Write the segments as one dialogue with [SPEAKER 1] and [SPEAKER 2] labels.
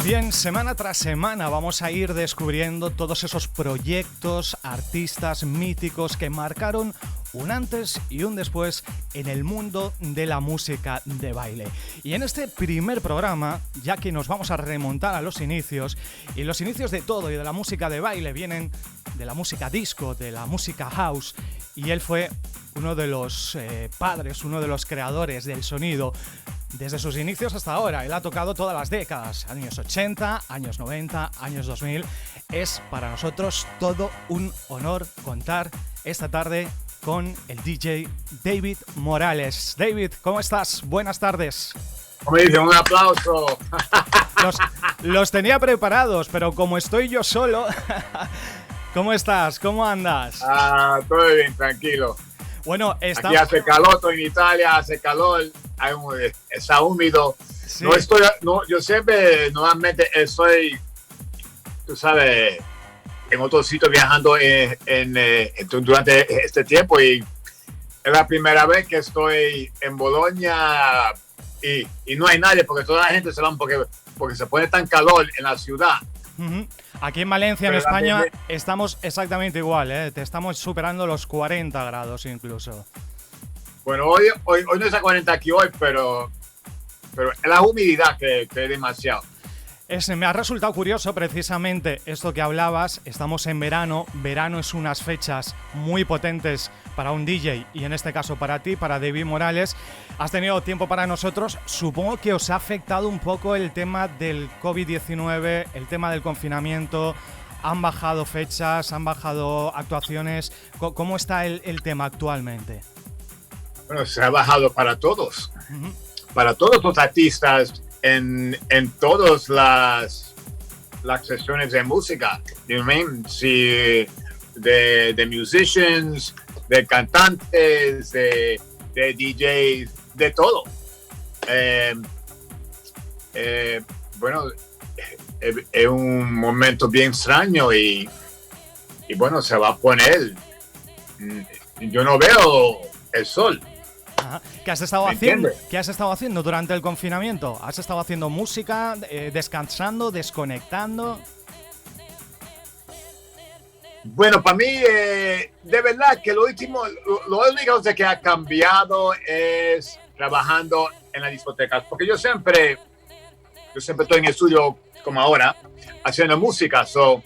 [SPEAKER 1] Bien, semana tras semana vamos a ir descubriendo todos esos proyectos, artistas míticos que marcaron un antes y un después en el mundo de la música de baile. Y en este primer programa, ya que nos vamos a remontar a los inicios, y los inicios de todo y de la música de baile vienen de la música disco, de la música house, y él fue uno de los padres, uno de los creadores del sonido. Desde sus inicios hasta ahora, él ha tocado todas las décadas, años 80, años 90, años 2000. Es para nosotros todo un honor contar esta tarde con el DJ David Morales. David, ¿cómo estás? Buenas tardes.
[SPEAKER 2] Como dice, un aplauso.
[SPEAKER 1] Los tenía preparados, pero como estoy yo solo... ¿Cómo estás? ¿Cómo andas?
[SPEAKER 2] Todo bien, tranquilo.
[SPEAKER 1] Bueno,
[SPEAKER 2] aquí hace calor, estoy en Italia, hace calor, está húmedo. Sí. Yo siempre, normalmente estoy, tú sabes, en otro sitio viajando durante este tiempo, y es la primera vez que estoy en Bolonia y no hay nadie porque toda la gente se va porque se pone tan calor en la ciudad.
[SPEAKER 1] Uh-huh. Aquí en Valencia, en España, estamos exactamente igual, ¿eh? Te estamos superando los 40 grados incluso.
[SPEAKER 2] Bueno, hoy no es a 40 aquí hoy, pero es la humedad que es demasiado.
[SPEAKER 1] Me ha resultado curioso precisamente esto que hablabas. Estamos en verano. Verano es unas fechas muy potentes para un DJ y en este caso para ti, para David Morales. Has tenido tiempo para nosotros. Supongo que os ha afectado un poco el tema del COVID-19, el tema del confinamiento. ¿Han bajado fechas? ¿Han bajado actuaciones? ¿Cómo está el tema actualmente?
[SPEAKER 2] Bueno, se ha bajado para todos. Uh-huh. Para todos los artistas. En todas las sesiones de música, you know what I mean? Sí, de musicians, de cantantes, de DJs, de todo. Bueno, es un momento bien extraño y bueno, se va a poner. Yo no veo el sol.
[SPEAKER 1] Ajá. ¿Qué has estado haciendo durante el confinamiento? ¿Has estado haciendo música, descansando, desconectando?
[SPEAKER 2] Bueno, para mí, de verdad que lo único que ha cambiado es trabajando en las discotecas, porque yo siempre estoy en el estudio como ahora, haciendo música. So,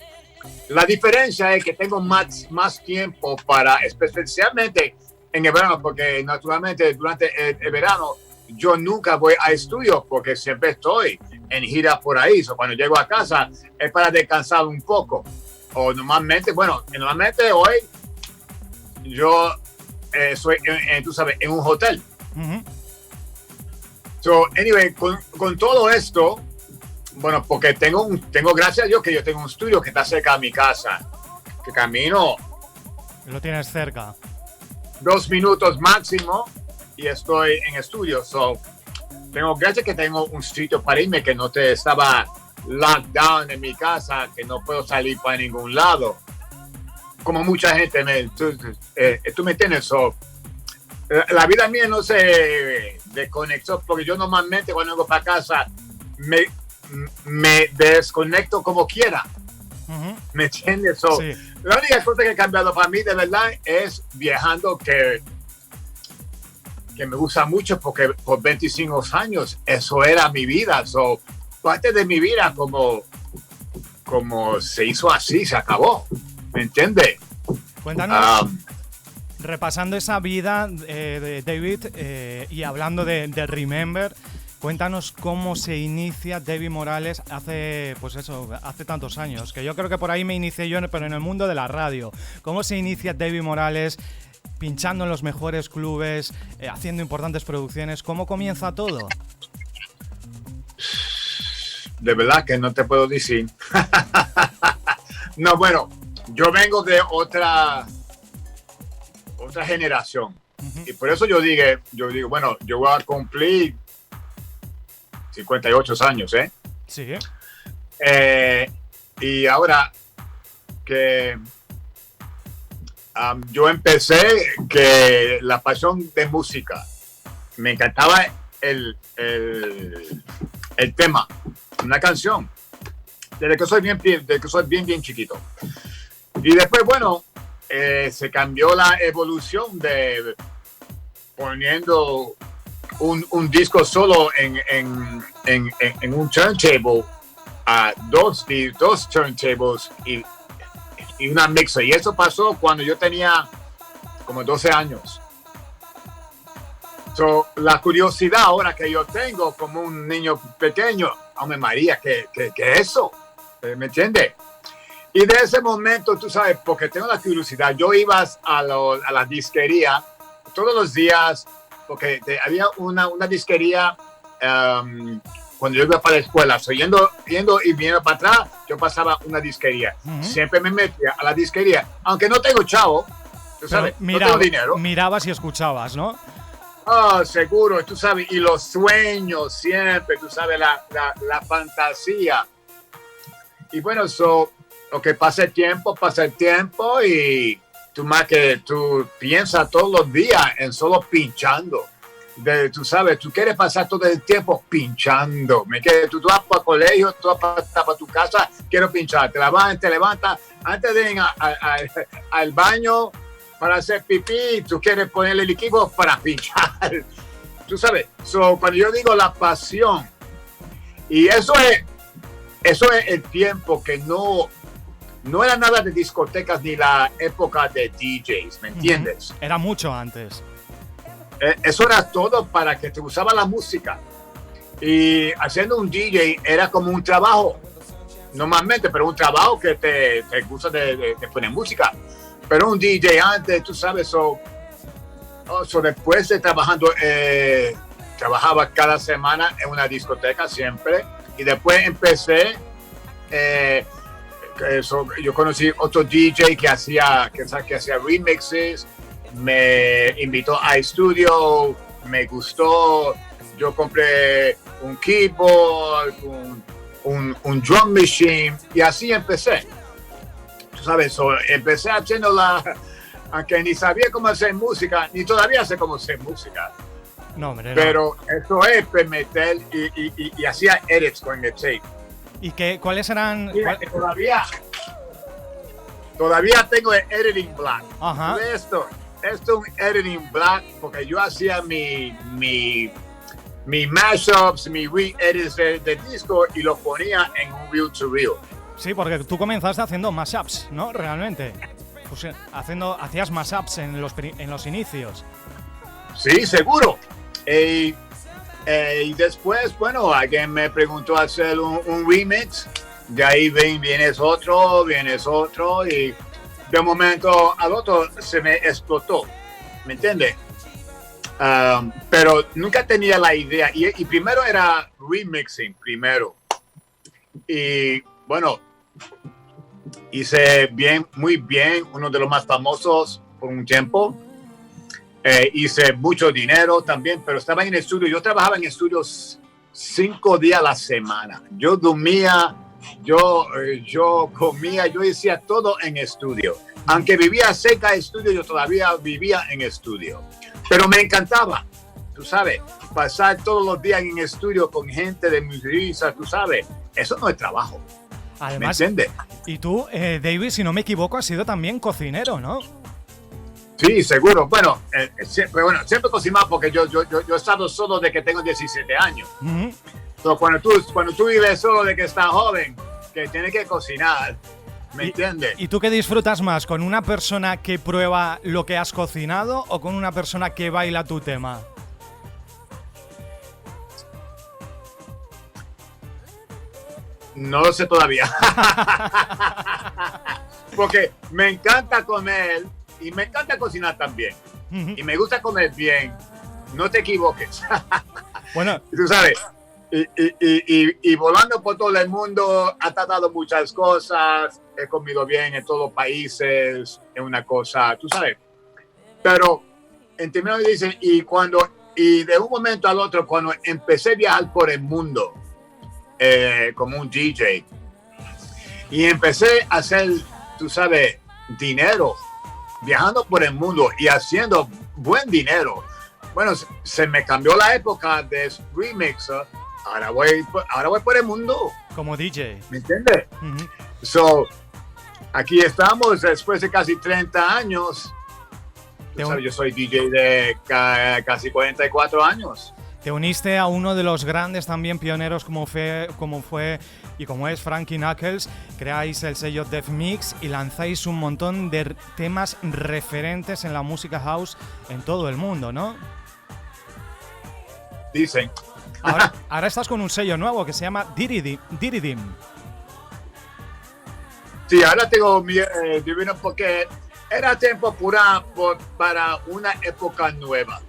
[SPEAKER 2] la diferencia es que tengo más tiempo para, especialmente en el verano, porque naturalmente durante el verano yo nunca voy a estudio porque siempre estoy en gira por ahí. So, cuando llego a casa es para descansar un poco. O normalmente hoy yo estoy en un hotel. Uh-huh. So, anyway, con todo esto, bueno, porque tengo gracias a Dios que yo tengo un estudio que está cerca de mi casa, que camino.
[SPEAKER 1] Lo tienes cerca.
[SPEAKER 2] 2 minutos máximo y estoy en estudio. So, gracias que tengo un sitio para irme, que no te estaba locked down en mi casa, que no puedo salir para ningún lado. Como mucha gente, tú me entiendes. So, la vida mía no se desconectó, porque yo normalmente cuando vengo para casa me desconecto como quiera. Uh-huh. ¿Me entiendes? So, sí. La única cosa que ha cambiado para mí de verdad es viajando, que me gusta mucho, porque por 25 años eso era mi vida. So, parte de mi vida como se hizo así, se acabó. ¿Me entiendes?
[SPEAKER 1] Cuéntanos, repasando esa vida de David y hablando de Remember, cuéntanos cómo se inicia David Morales hace tantos años, que yo creo que por ahí me inicié yo, pero en el mundo de la radio. ¿Cómo se inicia David Morales pinchando en los mejores clubes, haciendo importantes producciones? ¿Cómo comienza todo?
[SPEAKER 2] De verdad que no te puedo decir. No, bueno, yo vengo de otra generación. Uh-huh. Y por eso yo digo, bueno, yo voy a cumplir 58 años, ¿eh?
[SPEAKER 1] Sí.
[SPEAKER 2] Y ahora que yo empecé, que la pasión de música, me encantaba el tema, una canción. desde que soy bien chiquito. Y después, bueno, se cambió la evolución de poniendo un disco solo en un turntable a dos turntables y una mixer. Y eso pasó cuando yo tenía como 12 años. So, la curiosidad ahora que yo tengo como un niño pequeño, hombre María, ¿qué es eso? ¿Me entiendes? Y de ese momento, tú sabes, porque tengo la curiosidad, yo iba a la disquería todos los días, porque había una disquería cuando yo iba para la escuela, yendo y viniendo para atrás, yo pasaba una disquería. Siempre me metía a la disquería, aunque no tengo chavo, tú sabes, no tengo dinero.
[SPEAKER 1] Mirabas y escuchabas, ¿no?
[SPEAKER 2] Seguro, tú sabes, y los sueños siempre, tú sabes, la fantasía. Y bueno, lo que pasa el tiempo y tú piensas todos los días en solo pinchando. Tú sabes, tú quieres pasar todo el tiempo pinchando. Tú vas para el colegio, tú vas para tu casa, quiero pinchar. Te levantas, antes de ir al baño para hacer pipí, tú quieres ponerle el equipo para pinchar. Tú sabes, cuando yo digo la pasión, y eso es el tiempo que no era nada de discotecas ni la época de DJs, ¿me entiendes?
[SPEAKER 1] Era mucho antes.
[SPEAKER 2] Eso era todo para que te usaba la música. Y haciendo un DJ era como un trabajo, normalmente, pero un trabajo que te gusta de poner música. Pero un DJ antes, tú sabes, después de trabajaba cada semana en una discoteca siempre. Y después empecé, yo conocí otro DJ que hacía remixes, me invitó a estudio, me gustó, yo compré un keyboard, un drum machine y así empecé. Tú sabes, empecé haciendo aunque ni sabía cómo hacer música, ni todavía sé cómo hacer música.
[SPEAKER 1] No, hombre,
[SPEAKER 2] pero eso es permitir y hacía edits con el tape.
[SPEAKER 1] ¿Y cuáles eran?
[SPEAKER 2] Mira, que todavía tengo el editing black.
[SPEAKER 1] Ajá.
[SPEAKER 2] Esto es un editing black porque yo hacía mi mashups, mi re-edits de disco y lo ponía en un reel to reel.
[SPEAKER 1] Sí, porque tú comenzaste haciendo mashups, ¿no? Realmente. Pues hacías mashups en los inicios.
[SPEAKER 2] Sí, seguro. Y después, bueno, alguien me preguntó hacer un remix. De ahí vienes otro, y de un momento al otro se me explotó. ¿Me entiendes? Pero nunca tenía la idea. Y primero era remixing, primero. Y bueno, hice muy bien, uno de los más famosos por un tiempo. Hice mucho dinero también, pero estaba en el estudio. Yo trabajaba en estudios 5 días a la semana. Yo dormía, yo comía, yo hacía todo en estudio. Aunque vivía cerca del estudio, yo todavía vivía en estudio. Pero me encantaba, tú sabes, pasar todos los días en estudio con gente de mi risa, tú sabes. Eso no es trabajo.
[SPEAKER 1] Además,
[SPEAKER 2] ¿me entiendes?
[SPEAKER 1] Y tú, David, si no me equivoco, has sido también cocinero, ¿no?
[SPEAKER 2] Sí, seguro. Bueno, siempre cocinaba porque yo he estado solo de que tengo 17 años.
[SPEAKER 1] Uh-huh.
[SPEAKER 2] So, cuando tú vives solo de que estás joven, que tienes que cocinar, ¿me entiendes?
[SPEAKER 1] ¿Y tú qué disfrutas más? ¿Con una persona que prueba lo que has cocinado o con una persona que baila tu tema?
[SPEAKER 2] No lo sé todavía. Porque me encanta comer y me encanta cocinar también. Uh-huh. Y me gusta comer bien. No te equivoques.
[SPEAKER 1] Bueno.
[SPEAKER 2] Tú sabes, y volando por todo el mundo, ha tratado muchas cosas. He comido bien en todos los países. Es una cosa, tú sabes. Pero en términos de dicen, y de un momento al otro, cuando empecé a viajar por el mundo, como un DJ, y empecé a hacer, tú sabes, dinero, viajando por el mundo y haciendo buen dinero. Bueno, se me cambió la época de remix. Ahora voy por el mundo.
[SPEAKER 1] Como DJ.
[SPEAKER 2] ¿Me entiendes?
[SPEAKER 1] Ujú.
[SPEAKER 2] So, aquí estamos después de casi 30 años. Tú sabes, yo soy DJ de casi 44 años.
[SPEAKER 1] Te uniste a uno de los grandes también pioneros como fue y como es Frankie Knuckles. Creáis el sello Def Mix y lanzáis un montón de temas referentes en la música house en todo el mundo, ¿no?
[SPEAKER 2] Dicen.
[SPEAKER 1] Ahora estás con un sello nuevo que se llama Diridim.
[SPEAKER 2] Sí, ahora tengo divino porque era tiempo para una época nueva.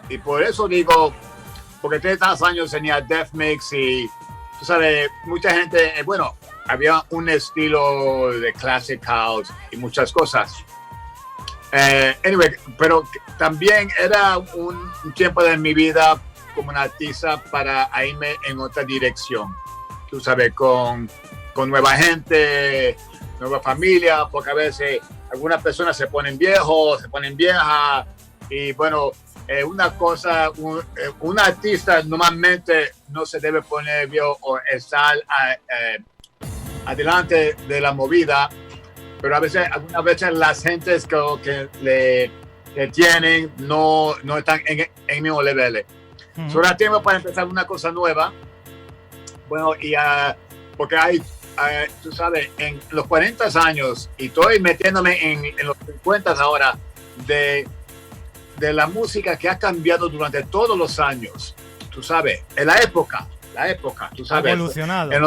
[SPEAKER 2] Y por eso digo, porque 30 años tenía Def Mix y, tú sabes, mucha gente, bueno, había un estilo de classic house y muchas cosas. Anyway, pero también era un tiempo de mi vida como un artista para irme en otra dirección. Tú sabes, con nueva gente, nueva familia, porque a veces algunas personas se ponen viejos, se ponen viejas y bueno, una cosa, un artista normalmente no se debe poner viejo o estar adelante de la movida, pero algunas veces las gentes que le tienen no están en el mismo nivel. Solo tiempo para empezar una cosa nueva. Bueno, y porque hay, tú sabes, en los 40 años, y estoy metiéndome en los 50 ahora, de la música que ha cambiado durante todos los años. Tú sabes, en la época, tú sabes.
[SPEAKER 1] Ha evolucionado.
[SPEAKER 2] En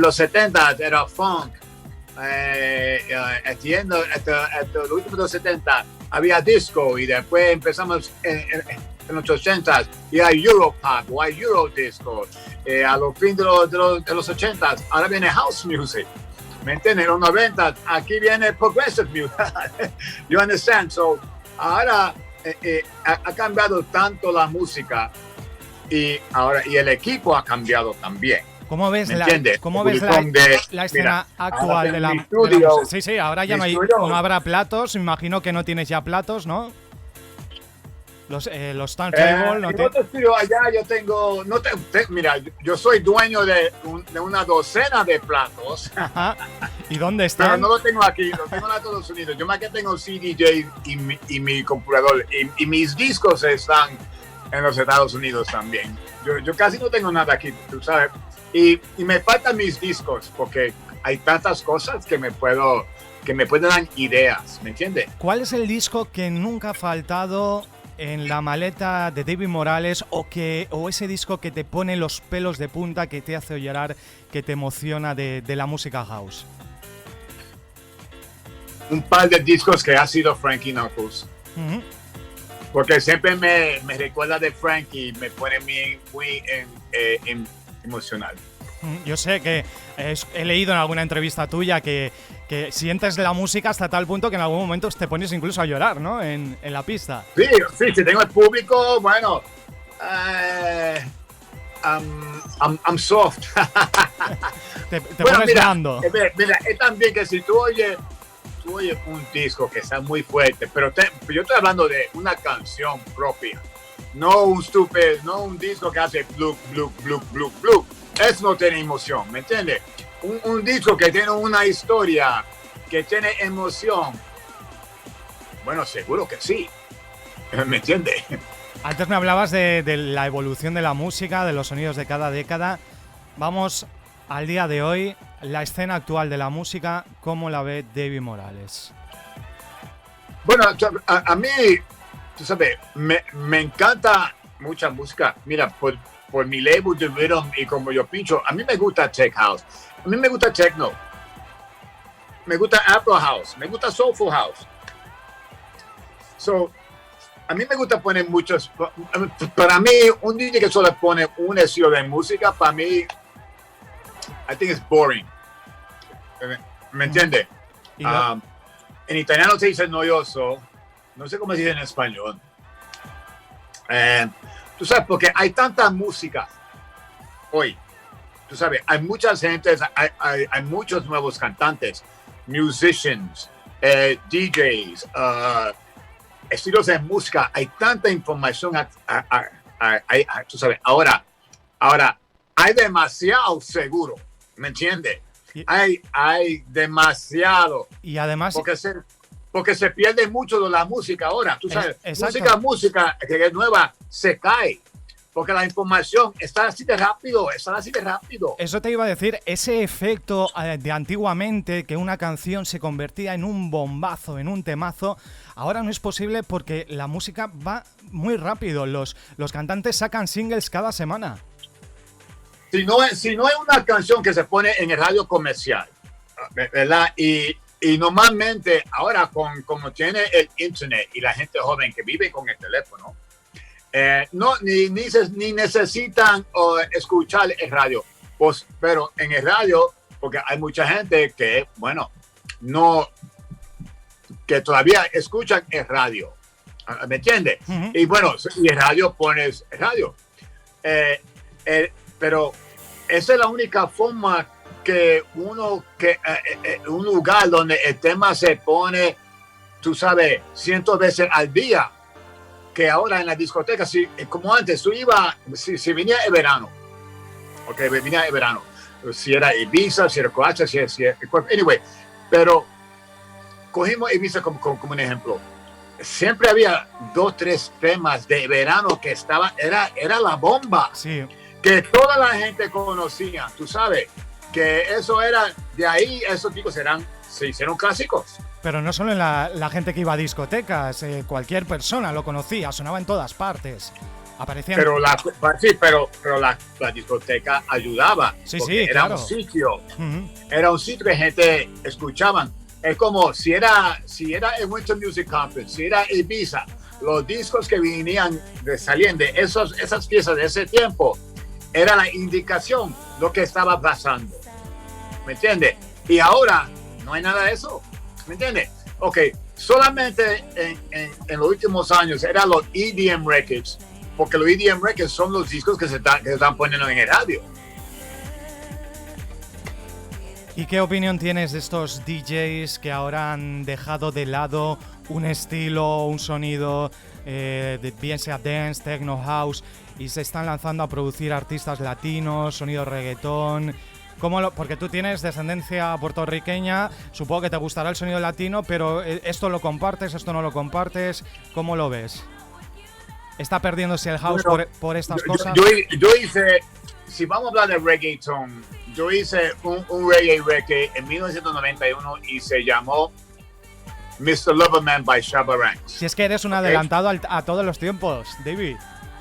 [SPEAKER 2] los 70 era funk. Los últimos de los 70 había disco y después empezamos en los 80 y hay Europop o hay Eurodisco. A los fines de los 80 ahora viene House Music. ¿Me entiendes? En los 90 aquí viene Progressive Music. You understand? So, ahora ha cambiado tanto la música y el equipo ha cambiado también.
[SPEAKER 1] ¿Cómo ves la escena actual de la
[SPEAKER 2] música?
[SPEAKER 1] Sí, ahora ya no habrá platos. Me imagino que no tienes ya platos, ¿no? Los turntable no
[SPEAKER 2] otro estudio allá yo tengo, mira, yo soy dueño de una docena de platos.
[SPEAKER 1] Ajá. ¿Y dónde están?
[SPEAKER 2] Pero no lo tengo aquí, lo tengo en Estados Unidos. Yo más que tengo CDJ y mi computador y mis discos están en los Estados Unidos también. Yo casi no tengo nada aquí, tú sabes. Y me faltan mis discos porque hay tantas cosas que me pueden dar ideas, ¿me entiendes?
[SPEAKER 1] ¿Cuál es el disco que nunca ha faltado en la maleta de David Morales o ese disco que te pone los pelos de punta, que te hace llorar, que te emociona de la música house?
[SPEAKER 2] Un par de discos que ha sido Frankie Knuckles.
[SPEAKER 1] Uh-huh.
[SPEAKER 2] Porque siempre me recuerda de Frankie, me pone muy emocional.
[SPEAKER 1] Yo sé que he leído en alguna entrevista tuya que sientes la música hasta tal punto que en algún momento te pones incluso a llorar, ¿no? En la pista.
[SPEAKER 2] Sí, si tengo el público, bueno, I'm soft.
[SPEAKER 1] te pones blando.
[SPEAKER 2] Mira, es también que si tú oyes un disco que está muy fuerte, pero yo estoy hablando de una canción propia, no un disco que hace blue, blue, blue, blue, blue. Eso no tiene emoción, ¿me entiendes? Un disco que tiene una historia, que tiene emoción, bueno, seguro que sí, ¿me entiendes?
[SPEAKER 1] Antes me hablabas de la evolución de la música, de los sonidos de cada década. Vamos al día de hoy, la escena actual de la música, ¿cómo la ve David Morales?
[SPEAKER 2] Bueno, a mí, tú sabes, me encanta mucha música. Mira, por mi label de rhythm y como yo pincho, a mí me gusta tech house, a mí me gusta techno, me gusta afro house, me gusta soulful house. So, a mí me gusta poner muchos. Para mí, un DJ que solo pone un estilo de música, para mí, I think it's boring. ¿Me entiendes? En italiano se dice noioso, no sé cómo se dice en español. Tú sabes, porque hay tanta música hoy. Tú sabes, hay muchas gentes, hay muchos nuevos cantantes, musicians, DJs, estilos de música. Hay tanta información. Tú sabes, ahora hay demasiado seguro, ¿me entiendes? Hay demasiado.
[SPEAKER 1] Y además...
[SPEAKER 2] Porque se pierde mucho de la música ahora. Tú sabes, música que es nueva se cae. Porque la información está así de rápido.
[SPEAKER 1] Eso te iba a decir, ese efecto de antiguamente, que una canción se convertía en un bombazo, en un temazo, ahora no es posible porque la música va muy rápido. Los cantantes sacan singles cada semana.
[SPEAKER 2] Si no es una canción que se pone en el radio comercial, ¿verdad? Y normalmente ahora como tiene el internet y la gente joven que vive con el teléfono, ni necesitan escuchar el radio. Pues, pero en el radio, porque hay mucha gente que, bueno, que todavía escuchan el radio. ¿Me entiendes? Uh-huh. Y bueno, y el radio pones el radio. Pero esa es la única forma que un lugar donde el tema se pone, tú sabes, 100 veces al día, que ahora en la discoteca, como antes, tú ibas, si venía el verano, si era Ibiza, si era Coacha, anyway, pero cogimos Ibiza como un ejemplo. Siempre había 2, 3 temas de verano que era la bomba,
[SPEAKER 1] sí,
[SPEAKER 2] que toda la gente conocía, tú sabes, que eso era, de ahí esos tipos se hicieron clásicos.
[SPEAKER 1] Pero no solo en la gente que iba a discotecas, cualquier persona lo conocía, sonaba en todas partes. Aparecían...
[SPEAKER 2] Pero la discoteca ayudaba.
[SPEAKER 1] Sí,
[SPEAKER 2] era
[SPEAKER 1] claro.
[SPEAKER 2] Un sitio.
[SPEAKER 1] Uh-huh.
[SPEAKER 2] Era un sitio que gente escuchaban. Es como si era el Winter Music Conference, si era Ibiza, los discos que salían de esas piezas de ese tiempo, era la indicación de lo que estaba pasando. ¿Me entiendes? Y ahora no hay nada de eso. ¿Me entiendes? Ok, solamente en los últimos años eran los EDM records, porque los EDM records son los discos que se están poniendo en el radio.
[SPEAKER 1] ¿Y qué opinión tienes de estos DJs que ahora han dejado de lado un estilo, un sonido, bien sea dance, techno, house, y se están lanzando a producir artistas latinos, sonido reggaetón? Porque tú tienes descendencia puertorriqueña, supongo que te gustará el sonido latino, pero ¿esto lo compartes, esto no lo compartes? ¿Cómo lo ves? ¿Está perdiéndose el house por estas cosas?
[SPEAKER 2] Yo hice, si vamos a hablar de reggaeton, yo hice un reggae en 1991 y se llamó Mr. Loverman by Shabba Ranks.
[SPEAKER 1] Si es que eres un adelantado a todos los tiempos, David.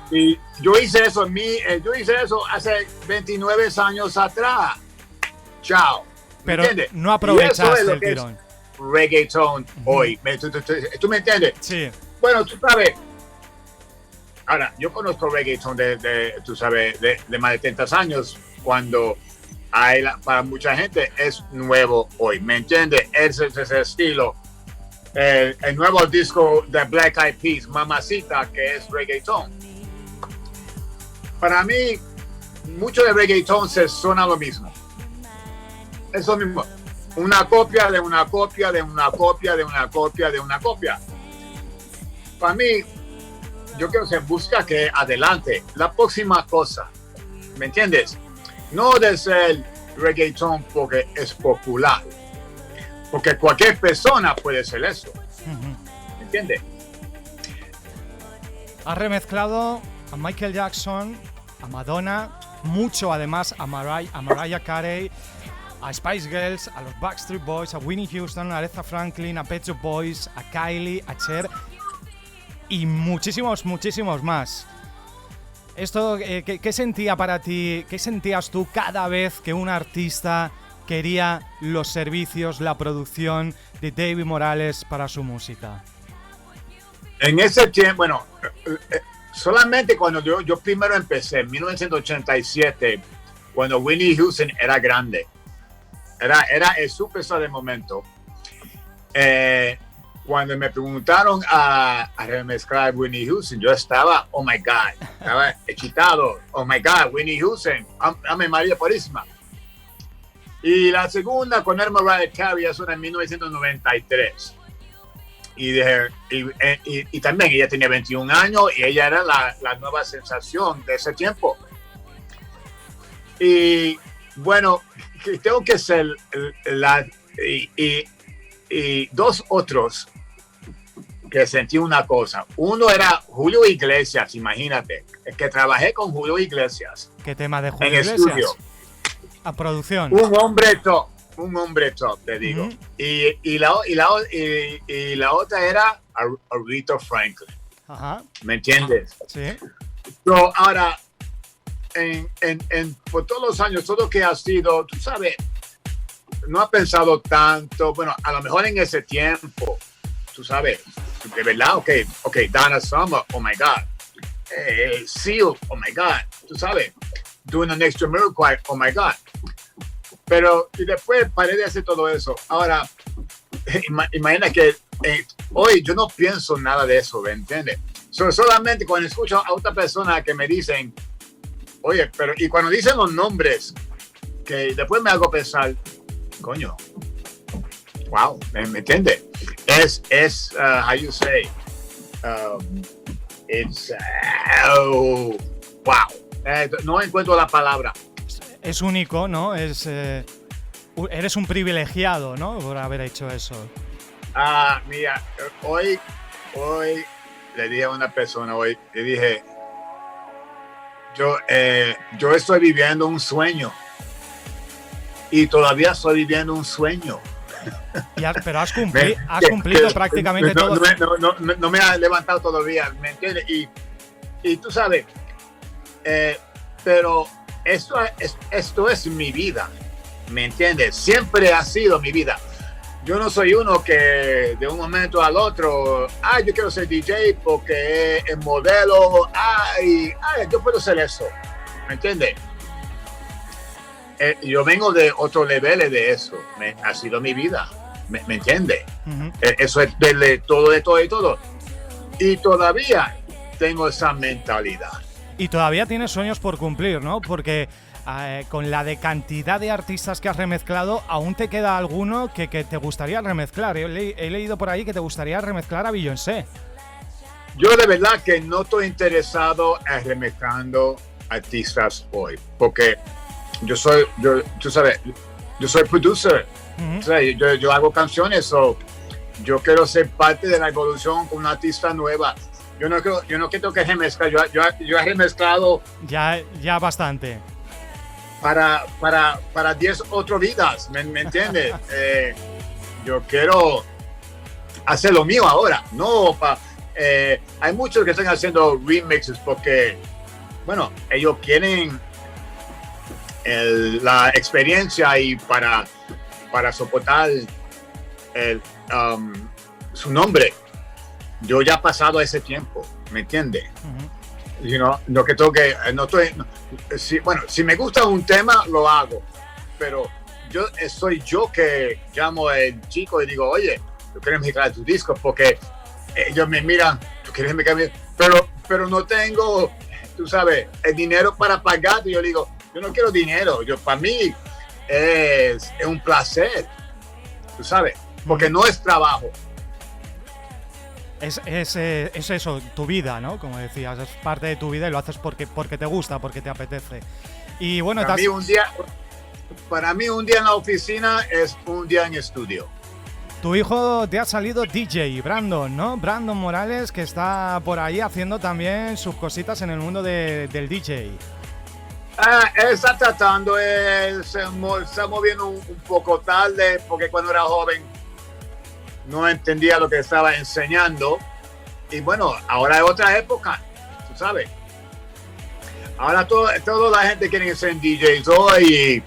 [SPEAKER 2] Y yo hice eso hace 29 años atrás. Chao.
[SPEAKER 1] Pero no aprovechaste el tirón.
[SPEAKER 2] Reggaeton hoy. ¿Tú me entiendes?
[SPEAKER 1] Sí.
[SPEAKER 2] Bueno, tú sabes. Ahora, yo conozco reggaeton tú sabes, de más de 30 años, cuando para mucha gente es nuevo hoy. ¿Me entiendes? Ese es el estilo. El nuevo disco de Black Eyed Peas, Mamacita, que es reggaeton. Para mí, mucho de reggaeton se suena lo mismo. Es lo mismo. Una copia de una copia de una copia de una copia de una copia. Para mí, yo creo que se busca que adelante la próxima cosa. ¿Me entiendes? No de ser reggaeton porque es popular. Porque cualquier persona puede ser eso. ¿Me entiendes?
[SPEAKER 1] Ha remezclado a Michael Jackson, a Madonna, mucho además a Mariah Carey, a Spice Girls, a los Backstreet Boys, a Whitney Houston, a Aretha Franklin, a Pet Shop Boys, a Kylie, a Cher y muchísimos más. Esto, ¿qué sentía para ti? ¿Qué sentías tú cada vez que un artista quería los servicios, la producción de David Morales para su música?
[SPEAKER 2] En ese tiempo, bueno, solamente cuando yo primero empecé, en 1987, cuando Whitney Houston era grande, era el superstar del momento. Cuando me preguntaron a remezclar Whitney Houston, yo estaba, oh my God, estaba excitado, oh my God, Whitney Houston, Ave María Purísima. Y la segunda, con Mariah Carey, eso era en 1993. Y también ella tenía 21 años y ella era la nueva sensación de ese tiempo. Y bueno, tengo que ser y dos otros que sentí una cosa. Uno era Julio Iglesias, imagínate, que trabajé con Julio Iglesias.
[SPEAKER 1] ¿Qué tema de Julio
[SPEAKER 2] en
[SPEAKER 1] Iglesias?
[SPEAKER 2] Estudio.
[SPEAKER 1] A producción.
[SPEAKER 2] Un hombre top, te digo.
[SPEAKER 1] Uh-huh.
[SPEAKER 2] Y la otra era Aretha Franklin.
[SPEAKER 1] Ajá.
[SPEAKER 2] ¿Me entiendes?
[SPEAKER 1] Sí.
[SPEAKER 2] So, ahora, por todos los años, todo lo que ha sido, tú sabes, no ha pensado tanto, bueno, a lo mejor en ese tiempo, tú sabes, de verdad, ok, Donna Summer, oh my God, Seal, oh my God, tú sabes, Doing an Extra Miracle, oh my God. Pero, y después paré de hacer todo eso. Ahora, imagina que hoy yo no pienso nada de eso, ¿me entiendes? Solamente cuando escucho a otra persona que me dicen, oye, pero, y cuando dicen los nombres, que después me hago pensar, coño, wow, ¿me entiendes? Es how you say, it's, wow, no encuentro la palabra.
[SPEAKER 1] Es único, ¿no? Eres un privilegiado, ¿no? Por haber hecho eso.
[SPEAKER 2] Mira, hoy le dije a una persona, le dije, yo estoy viviendo un sueño y todavía estoy viviendo un sueño.
[SPEAKER 1] Pero has cumplido prácticamente todo.
[SPEAKER 2] No me ha levantado todavía, ¿me entiendes? Y tú sabes, pero esto es mi vida, ¿me entiendes? Siempre ha sido mi vida. Yo no soy uno que de un momento al otro, yo quiero ser DJ porque es modelo, yo puedo ser eso, ¿me entiendes? Yo vengo de otro nivel de eso, ha sido mi vida, ¿me entiendes? Uh-huh. Eso es de todo. Y todavía tengo esa mentalidad.
[SPEAKER 1] Y todavía tienes sueños por cumplir, ¿no? Porque con la de cantidad de artistas que has remezclado, aún te queda alguno que te gustaría remezclar. He leído por ahí que te gustaría remezclar a Beyoncé.
[SPEAKER 2] Yo de verdad que no estoy interesado en remezclando artistas hoy, porque yo soy producer. Uh-huh. O sea, yo hago canciones, yo quiero ser parte de la evolución con una artista nueva. Yo no quiero que remezclar. Yo he remezclado
[SPEAKER 1] ya bastante
[SPEAKER 2] para 10 otras vidas, ¿me entiendes? Yo quiero hacer lo mío ahora. Hay muchos que están haciendo remixes porque, bueno, ellos quieren la experiencia y para soportar su nombre. Yo ya he pasado ese tiempo, ¿me entiendes? Uh-huh. Si me gusta un tema, lo hago. Pero soy yo que llamo al chico y digo, oye, yo quiero mezclar tu disco porque ellos me miran, tú quieres mezclar, pero no tengo, tú sabes, el dinero para pagarte. Yo digo, yo no quiero dinero. Para mí es un placer, tú sabes, porque no es trabajo.
[SPEAKER 1] Es eso, tu vida, ¿no? Como decías, es parte de tu vida y lo haces porque te gusta, porque te apetece. Y bueno,
[SPEAKER 2] para mí un día en la oficina es un día en estudio.
[SPEAKER 1] Tu hijo te ha salido DJ, Brandon, ¿no? Brandon Morales, que está por ahí haciendo también sus cositas en el mundo del DJ.
[SPEAKER 2] Él está tratando, se está moviendo un poco tarde, porque cuando era joven no entendía lo que estaba enseñando. Y bueno, ahora es otra época, tú sabes. Ahora toda la gente quiere ser DJs hoy.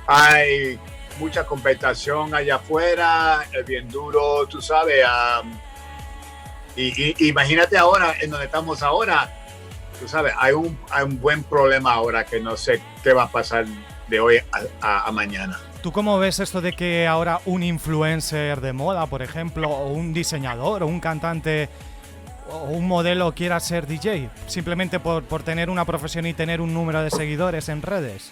[SPEAKER 2] Hay mucha competición allá afuera, es bien duro, tú sabes. Y imagínate ahora, en donde estamos ahora, tú sabes, hay un buen problema ahora que no sé qué va a pasar de hoy a mañana.
[SPEAKER 1] ¿Tú cómo ves esto de que ahora un influencer de moda, por ejemplo, o un diseñador, o un cantante, o un modelo quiera ser DJ? Simplemente por tener una profesión y tener un número de seguidores en redes.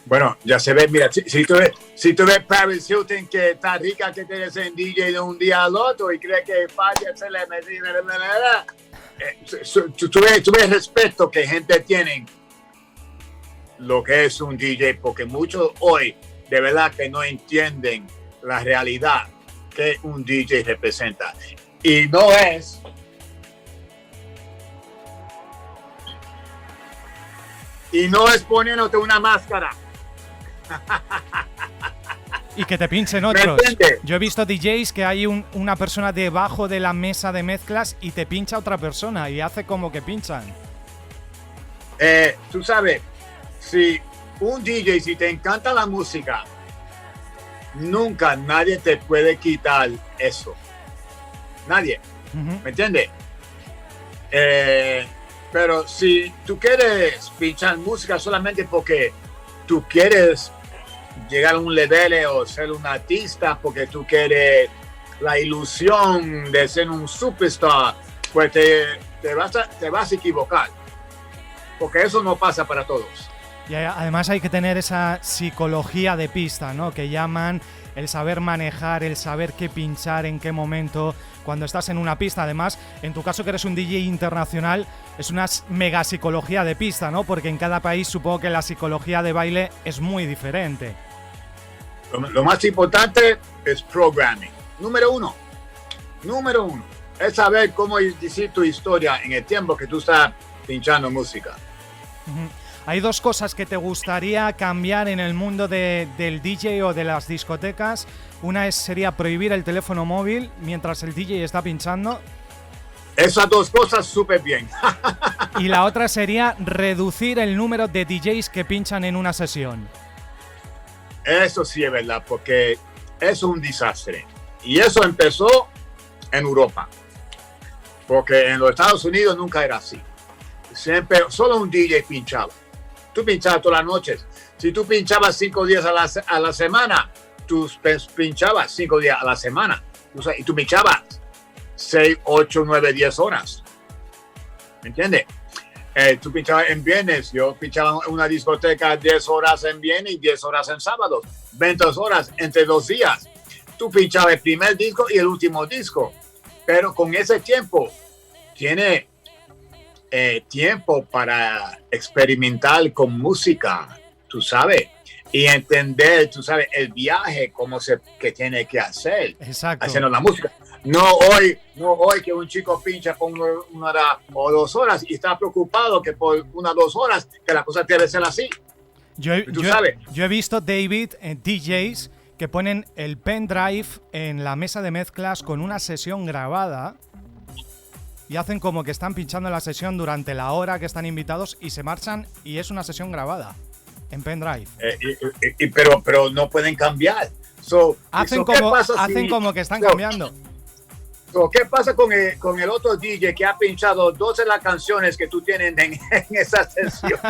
[SPEAKER 2] Bueno, ya se ve, mira, si tú ves Paris Hilton, que está rica, que quiere ser DJ de un día al otro y cree que falla, se le tú ves el respeto que gente tiene lo que es un DJ, porque muchos hoy de verdad que no entienden la realidad que un DJ representa. Y no es poniéndote una máscara.
[SPEAKER 1] Y que te pinchen otros. Yo he visto DJs que hay una persona debajo de la mesa de mezclas y te pincha otra persona y hace como que pinchan.
[SPEAKER 2] Tú sabes, si un DJ, si te encanta la música, nunca nadie te puede quitar eso. Nadie. ¿Me entiendes? Pero si tú quieres pinchar música solamente porque tú quieres llegar a un level o ser un artista, porque tú quieres la ilusión de ser un superstar, pues te vas a equivocar. Porque eso no pasa para todos.
[SPEAKER 1] Y además hay que tener esa psicología de pista, ¿no? Que llaman el saber manejar, el saber qué pinchar, en qué momento, cuando estás en una pista. Además, en tu caso que eres un DJ internacional, es una mega psicología de pista, ¿no? Porque en cada país supongo que la psicología de baile es muy diferente.
[SPEAKER 2] Lo más importante es programming. Número uno, es saber cómo decir tu historia en el tiempo que tú estás pinchando música.
[SPEAKER 1] Hay dos cosas que te gustaría cambiar en el mundo del DJ o de las discotecas. Una sería prohibir el teléfono móvil mientras el DJ está pinchando.
[SPEAKER 2] Esas dos cosas súper bien.
[SPEAKER 1] Y la otra sería reducir el número de DJs que pinchan en una sesión.
[SPEAKER 2] Eso sí es verdad, porque es un desastre. Y eso empezó en Europa. Porque en los Estados Unidos nunca era así. Siempre, solo un DJ pinchaba. Tú pinchabas todas las noches. Si tú pinchabas 5 días a la semana, tú pinchabas 5 días a la semana. Y tú pinchabas 6, 8, 9, 10 horas. ¿Me entiendes? Tú pinchabas en viernes. Yo pinchaba en una discoteca 10 horas en viernes y 10 horas en sábados. 20 horas entre 2 días. Tú pinchabas el primer disco y el último disco. Pero con ese tiempo, tiene tiempo para experimentar con música, tú sabes, y entender, tú sabes, el viaje, que tiene que hacer.
[SPEAKER 1] Exacto.
[SPEAKER 2] Haciendo la música. No hoy que un chico pincha por 1 hora o 2 horas y está preocupado que por 1 o 2 horas que la cosa tiene que ser así.
[SPEAKER 1] Yo he visto, David, DJs que ponen el pendrive en la mesa de mezclas con una sesión grabada y hacen como que están pinchando la sesión durante la hora que están invitados y se marchan y es una sesión grabada en pendrive.
[SPEAKER 2] Pero no pueden cambiar.
[SPEAKER 1] Hacen como que están cambiando.
[SPEAKER 2] ¿Qué pasa con el otro DJ que ha pinchado 12 de las canciones que tú tienes en esa sesión?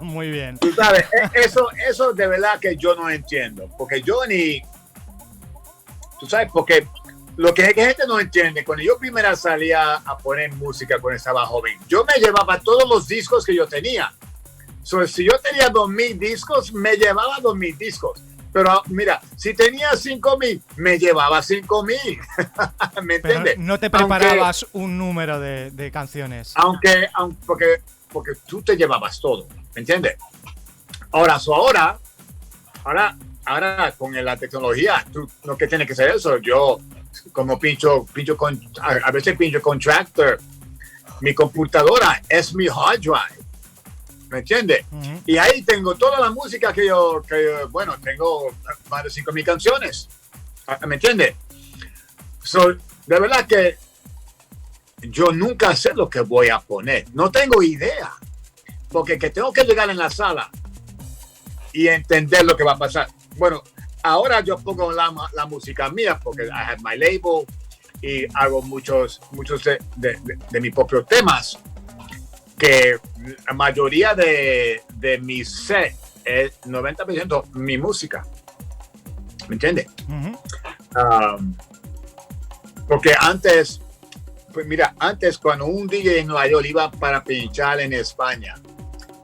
[SPEAKER 1] Muy bien.
[SPEAKER 2] Tú sabes, eso de verdad que yo no entiendo. Porque tú sabes, porque lo que gente no entiende, cuando yo primero salía a poner música cuando estaba joven, yo me llevaba todos los discos que yo tenía. Si yo tenía 2,000 discos, me llevaba 2,000 discos. Pero mira, si tenía 5,000, me llevaba 5,000. ¿Me entiendes?
[SPEAKER 1] No te preparabas un número de canciones.
[SPEAKER 2] Porque tú te llevabas todo. ¿Me entiendes? Ahora con la tecnología, tú no que tiene que ser eso. Yo, como a veces pincho con Tractor. Mi computadora es mi hard drive. ¿Me entiendes? Uh-huh. Y ahí tengo toda la música que yo tengo más de 5,000 canciones. ¿Me entiendes? De verdad que yo nunca sé lo que voy a poner. No tengo idea. Porque que tengo que llegar en la sala y entender lo que va a pasar. Bueno, ahora yo pongo la música mía porque I have my label y hago muchos de mis propios temas. Que la mayoría de mi set es 90% mi música. ¿Me entiendes? Uh-huh. Porque antes cuando un DJ en Nueva York iba para pinchar en España,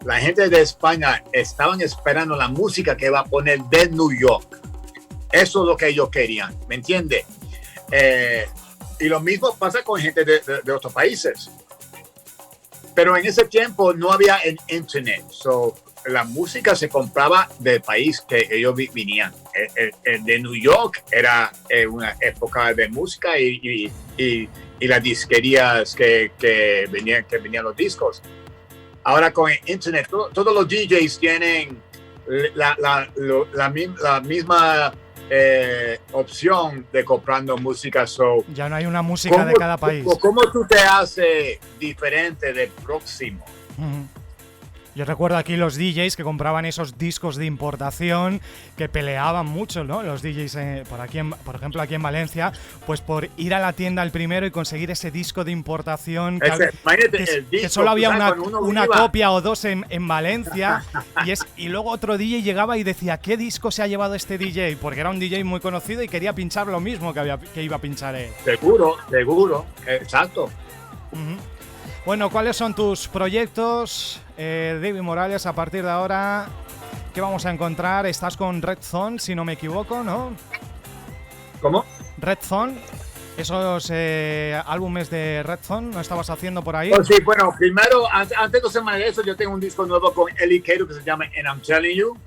[SPEAKER 2] la gente de España estaban esperando la música que iba a poner de New York. Eso es lo que ellos querían, ¿me entiendes? Y lo mismo pasa con gente de otros países. Pero en ese tiempo no había el internet. la música se compraba del país que ellos venían. De New York era una época de música y las disquerías que venían los discos. Ahora con internet, todos los DJs tienen la misma opción de comprando música. So,
[SPEAKER 1] ya no hay una música de cada país.
[SPEAKER 2] ¿Cómo tú te haces diferente del próximo?
[SPEAKER 1] Yo recuerdo aquí los DJs que compraban esos discos de importación, que peleaban mucho, ¿no? Los DJs, por ejemplo, aquí en Valencia, pues por ir a la tienda el primero y conseguir ese disco de importación. Que solo había una copia o dos en Valencia. y luego otro DJ llegaba y decía, ¿qué disco se ha llevado este DJ? Porque era un DJ muy conocido y quería pinchar lo mismo que iba a pinchar él.
[SPEAKER 2] Seguro, exacto.
[SPEAKER 1] Bueno, ¿cuáles son tus proyectos, David Morales, a partir de ahora? ¿Qué vamos a encontrar? Estás con Red Zone, si no me equivoco, ¿no?
[SPEAKER 2] ¿Cómo?
[SPEAKER 1] Red Zone, esos álbumes de Red Zone, ¿no estabas haciendo por ahí?
[SPEAKER 2] Oh, sí, bueno, primero, antes de 2 semanas de eso, yo tengo un disco nuevo con Eli Cato que se llama And I'm Telling You,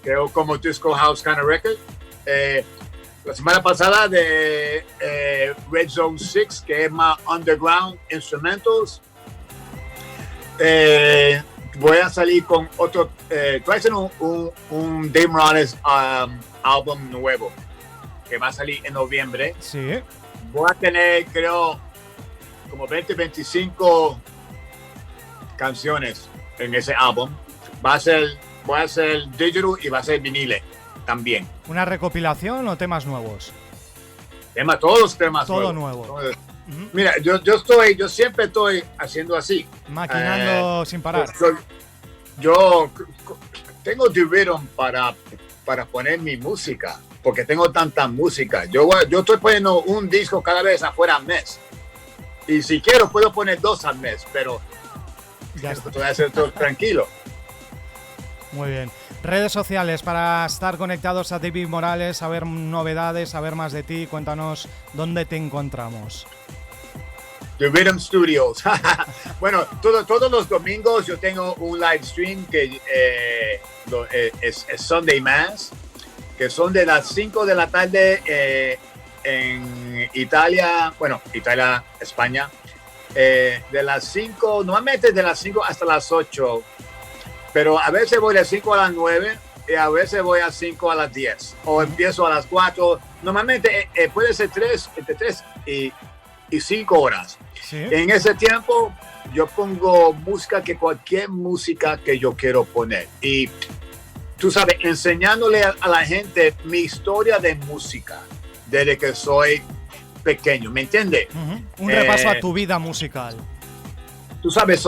[SPEAKER 2] que es como disco house kind of record. La semana pasada de Red Zone 6, que es más underground instrumentals. Voy a salir con otro, voy a hacer un Dave Morales álbum nuevo, que va a salir en noviembre.
[SPEAKER 1] Sí.
[SPEAKER 2] Voy a tener, creo, como 25 canciones en ese álbum. Voy a hacer digital y va a ser vinile también.
[SPEAKER 1] ¿Una recopilación o temas nuevos?
[SPEAKER 2] Todos los temas
[SPEAKER 1] todo
[SPEAKER 2] nuevos.
[SPEAKER 1] Nuevo.
[SPEAKER 2] Mira, yo siempre estoy haciendo así.
[SPEAKER 1] Maquinando sin parar.
[SPEAKER 2] Yo tengo The Rhythm para poner mi música, porque tengo tanta música. Yo estoy poniendo un disco cada vez afuera al mes. Y si quiero, puedo poner 2 al mes, pero
[SPEAKER 1] ya
[SPEAKER 2] esto voy a hacer todo tranquilo.
[SPEAKER 1] Muy bien. Redes sociales para estar conectados a David Morales, saber novedades, saber más de ti. Cuéntanos dónde te encontramos.
[SPEAKER 2] The Rhythm Studios. Bueno, todos los domingos yo tengo un live stream que es Sunday Mass, que son de las 5 de la tarde en Italia, España. De las 5, normalmente de las 5 hasta las 8. Pero a veces voy de 5 a las 9 y a veces voy a 5 a las 10. O empiezo a las 4. Normalmente puede ser entre 3 y 5 horas.
[SPEAKER 1] ¿Sí?
[SPEAKER 2] En ese tiempo yo pongo cualquier música que yo quiero poner. Y tú sabes, enseñándole a la gente mi historia de música desde que soy pequeño. ¿Me entiendes?
[SPEAKER 1] Un repaso a tu vida musical.
[SPEAKER 2] Tú sabes,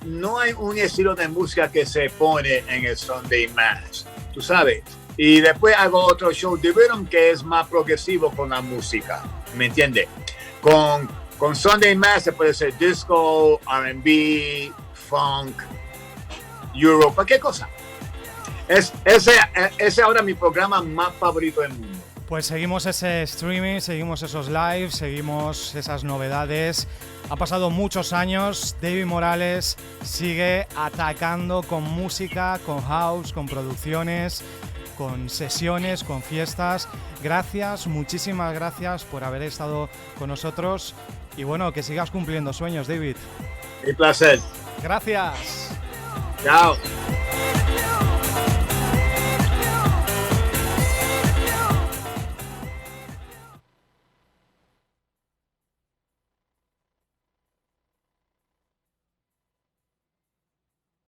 [SPEAKER 2] no hay un estilo de música que se pone en el Sunday Mass, tú sabes. Y después hago otro show de rhythm que es más progresivo con la música, ¿me entiendes? Con Sunday Mass se puede ser disco, R&B, funk, Euro, cualquier cosa. Ese ahora mi programa más favorito del mundo.
[SPEAKER 1] Pues seguimos ese streaming, seguimos esos lives, seguimos esas novedades. Ha pasado muchos años, David Morales sigue atacando con música, con house, con producciones, con sesiones, con fiestas. Gracias, muchísimas gracias por haber estado con nosotros y bueno, que sigas cumpliendo sueños, David.
[SPEAKER 2] Un placer.
[SPEAKER 1] Gracias.
[SPEAKER 2] Chao.